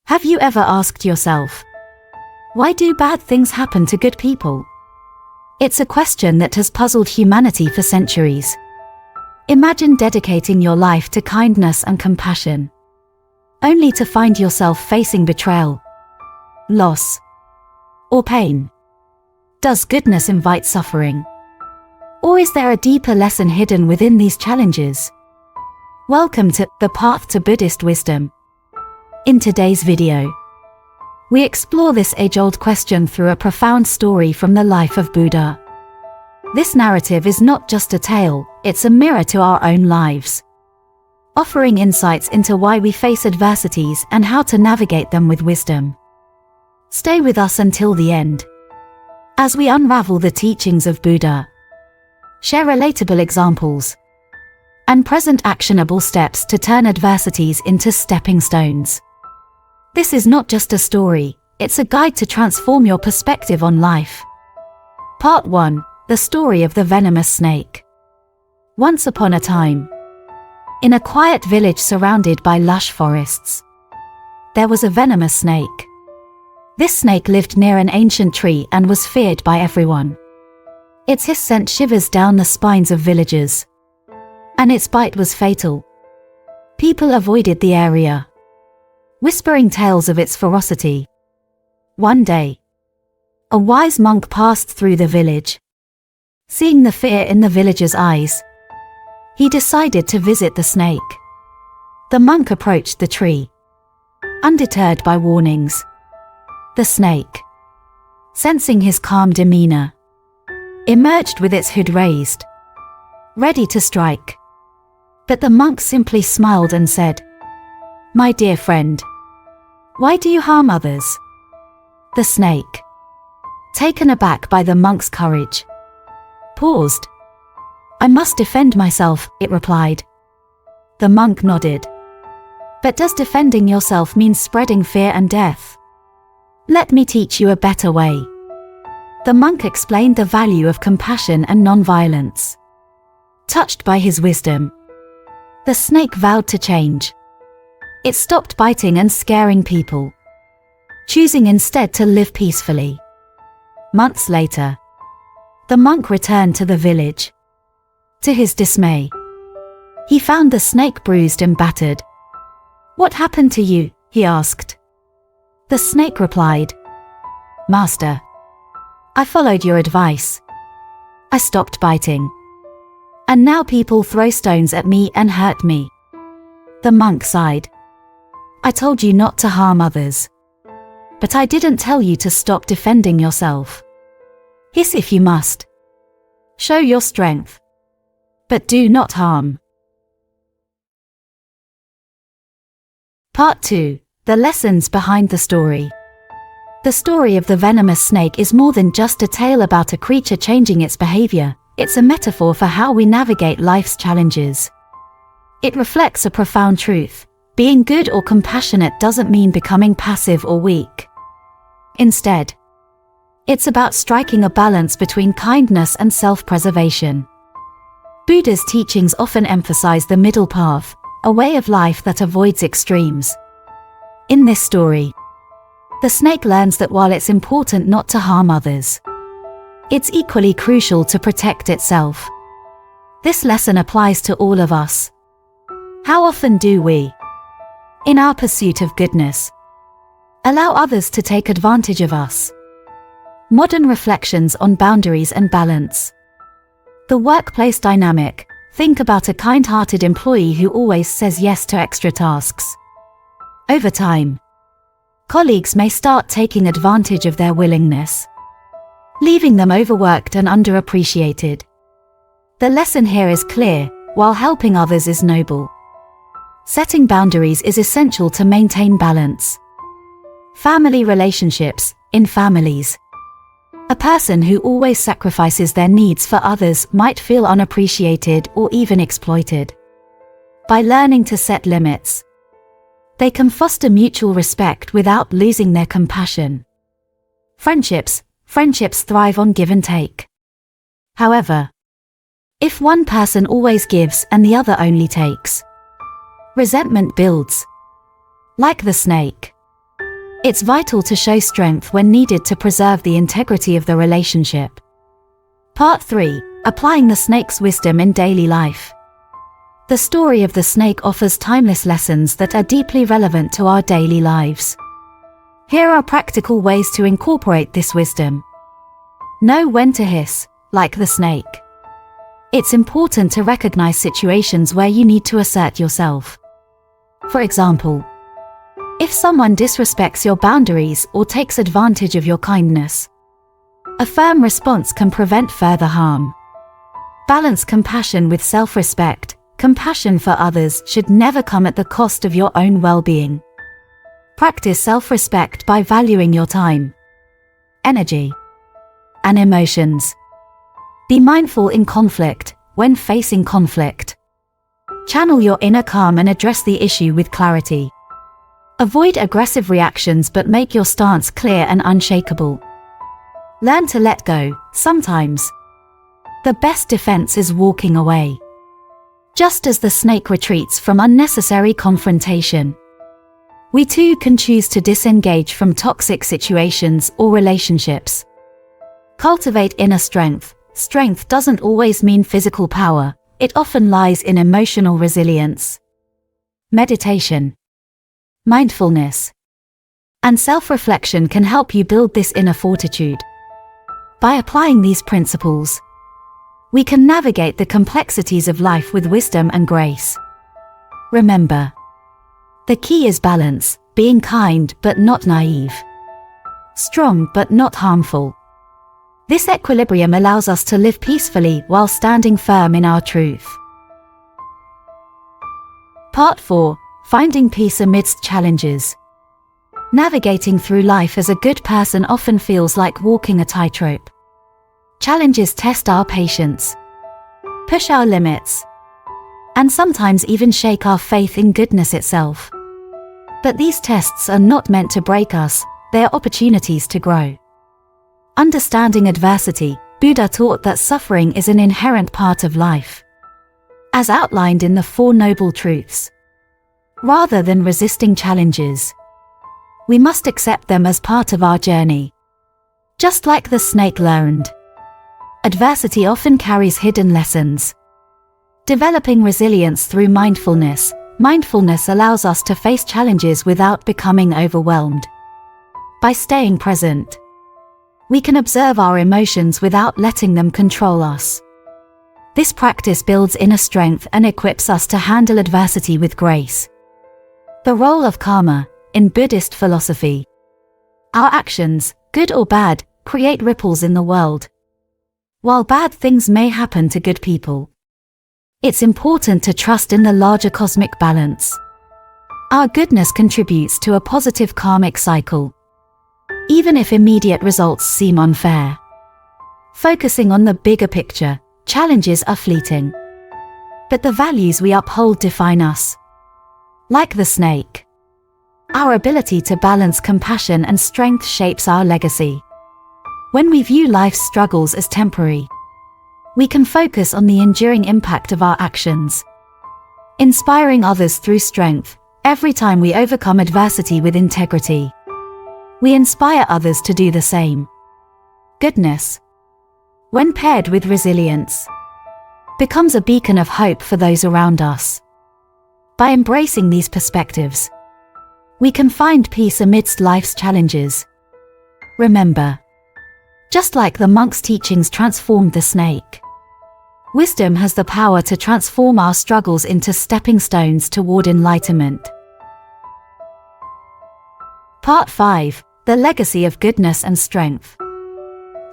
Have you ever asked yourself, why do bad things happen to good people? It's a question that has puzzled humanity for centuries. Imagine dedicating your life to kindness and compassion, only to find yourself facing betrayal, loss, or pain. Does goodness invite suffering? Or is there a deeper lesson hidden within these challenges? Welcome to The Path to Buddhist Wisdom. In today's video, we explore this age-old question through a profound story from the life of Buddha. This narrative is not just a tale, it's a mirror to our own lives, offering insights into why we face adversities and how to navigate them with wisdom. Stay with us until the end, as we unravel the teachings of Buddha, share relatable examples, and present actionable steps to turn adversities into stepping stones. This is not just a story, it's a guide to transform your perspective on life. Part 1. The Story of the Venomous Snake. Once upon a time, in a quiet village surrounded by lush forests, there was a venomous snake. This snake lived near an ancient tree and was feared by everyone. Its hiss sent shivers down the spines of villagers, and its bite was fatal. People avoided the area, whispering tales of its ferocity. One day, a wise monk passed through the village. Seeing the fear in the villagers' eyes, he decided to visit the snake. The monk approached the tree, undeterred by warnings. The snake, sensing his calm demeanor, emerged with its hood raised, ready to strike. But the monk simply smiled and said, "My dear friend, why do you harm others?" The snake, taken aback by the monk's courage, paused. "I must defend myself," it replied. The monk nodded. "But does defending yourself mean spreading fear and death? Let me teach you a better way." The monk explained the value of compassion and non-violence. Touched by his wisdom, the snake vowed to change. It stopped biting and scaring people, choosing instead to live peacefully. Months later, the monk returned to the village. To his dismay, he found the snake bruised and battered. "What happened to you?" he asked. The snake replied, "Master, I followed your advice. I stopped biting, and now people throw stones at me and hurt me." The monk sighed. "I told you not to harm others, but I didn't tell you to stop defending yourself. Hiss if you must. Show your strength, but do not harm." Part 2. The lessons behind the story. The story of the venomous snake is more than just a tale about a creature changing its behavior. It's a metaphor for how we navigate life's challenges. It reflects a profound truth. Being good or compassionate doesn't mean becoming passive or weak. Instead, it's about striking a balance between kindness and self-preservation. Buddha's teachings often emphasize the middle path, a way of life that avoids extremes. In this story, the snake learns that while it's important not to harm others, it's equally crucial to protect itself. This lesson applies to all of us. How often do we, in our pursuit of goodness, allow others to take advantage of us? Modern reflections on boundaries and balance. The workplace dynamic. Think about a kind-hearted employee who always says yes to extra tasks. Over time, colleagues may start taking advantage of their willingness, leaving them overworked and underappreciated. The lesson here is clear: while helping others is noble, setting boundaries is essential to maintain balance. Family relationships. In families, a person who always sacrifices their needs for others might feel unappreciated or even exploited. By learning to set limits, they can foster mutual respect without losing their compassion. Friendships thrive on give and take. However, if one person always gives and the other only takes, resentment builds. Like the snake, It's vital to show strength when needed to preserve the integrity of the relationship. Part 3. Applying the snake's wisdom in daily life. The story of the snake offers timeless lessons that are deeply relevant to our daily lives. Here are practical ways to incorporate this wisdom. Know when to hiss, like the snake. It's important to recognize situations where you need to assert yourself. For example, if someone disrespects your boundaries or takes advantage of your kindness, a firm response can prevent further harm. Balance compassion with self-respect. Compassion for others should never come at the cost of your own well-being. Practice self-respect by valuing your time, energy, and emotions. Be mindful in conflict. When facing conflict, channel your inner calm and address the issue with clarity. Avoid aggressive reactions but make your stance clear and unshakable. Learn to let go. Sometimes, the best defense is walking away. Just as the snake retreats from unnecessary confrontation, we too can choose to disengage from toxic situations or relationships. Cultivate inner strength. Strength doesn't always mean physical power, it often lies in emotional resilience. Meditation, mindfulness, and self-reflection can help you build this inner fortitude. By applying these principles, we can navigate the complexities of life with wisdom and grace. Remember, the key is balance, being kind but not naive, strong but not harmful. This equilibrium allows us to live peacefully while standing firm in our truth. Part 4. Finding peace amidst challenges. Navigating through life as a good person often feels like walking a tightrope. Challenges test our patience, push our limits, and sometimes even shake our faith in goodness itself. But these tests are not meant to break us, they are opportunities to grow. Understanding adversity, Buddha taught that suffering is an inherent part of life, as outlined in the Four Noble Truths. Rather than resisting challenges, we must accept them as part of our journey. Just like the snake learned, adversity often carries hidden lessons. Developing resilience through mindfulness. Mindfulness allows us to face challenges without becoming overwhelmed. By staying present, we can observe our emotions without letting them control us. This practice builds inner strength and equips us to handle adversity with grace. The role of karma in Buddhist philosophy. Our actions, good or bad, create ripples in the world. While bad things may happen to good people, it's important to trust in the larger cosmic balance. Our goodness contributes to a positive karmic cycle, even if immediate results seem unfair. Focusing on the bigger picture, challenges are fleeting, but the values we uphold define us. Like the snake, our ability to balance compassion and strength shapes our legacy. When we view life's struggles as temporary, we can focus on the enduring impact of our actions, inspiring others through strength. Every time we overcome adversity with integrity, we inspire others to do the same. Goodness, when paired with resilience, becomes a beacon of hope for those around us. By embracing these perspectives, we can find peace amidst life's challenges. Remember, just like the monk's teachings transformed the snake, wisdom has the power to transform our struggles into stepping stones toward enlightenment. Part 5. The Legacy of Goodness and Strength.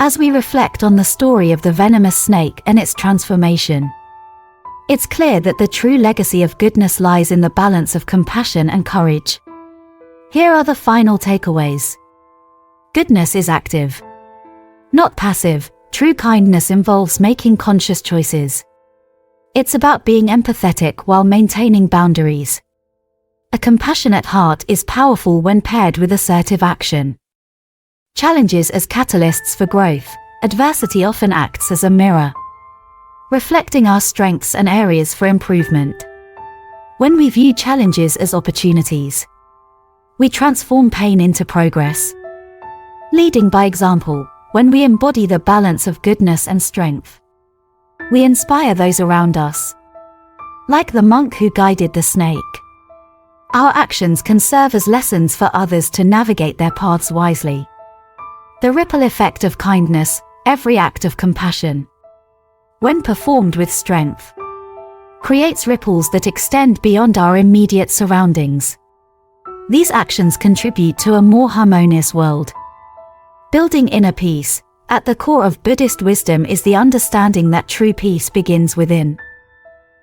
As we reflect on the story of the venomous snake and its transformation, it's clear that the true legacy of goodness lies in the balance of compassion and courage. Here are the final takeaways. Goodness is active, not passive. True kindness involves making conscious choices. It's about being empathetic while maintaining boundaries. A compassionate heart is powerful when paired with assertive action. Challenges as catalysts for growth. Adversity often acts as a mirror, reflecting our strengths and areas for improvement. When we view challenges as opportunities, We transform pain into progress. Leading by example, when we embody the balance of goodness and strength, we inspire those around us. Like the monk who guided the snake, our actions can serve as lessons for others to navigate their paths wisely. The ripple effect of kindness, every act of compassion, when performed with strength, creates ripples that extend beyond our immediate surroundings. These actions contribute to a more harmonious world. Building inner peace. At the core of Buddhist wisdom is the understanding that true peace begins within.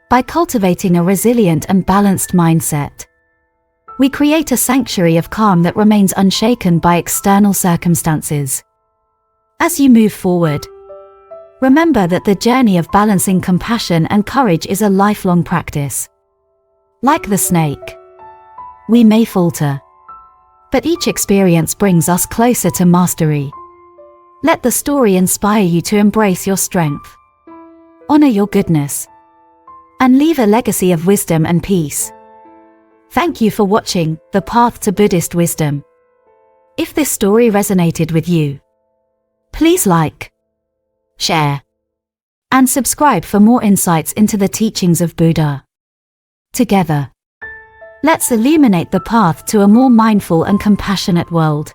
By cultivating a resilient and balanced mindset, we create a sanctuary of calm that remains unshaken by external circumstances. As you move forward, remember that the journey of balancing compassion and courage is a lifelong practice. Like the snake, we may falter, but each experience brings us closer to mastery. Let the story inspire you to embrace your strength, honor your goodness, and leave a legacy of wisdom and peace. Thank you for watching The Path to Buddhist Wisdom. If this story resonated with you, please like, share, and subscribe for more insights into the teachings of Buddha. Together, let's illuminate the path to a more mindful and compassionate world.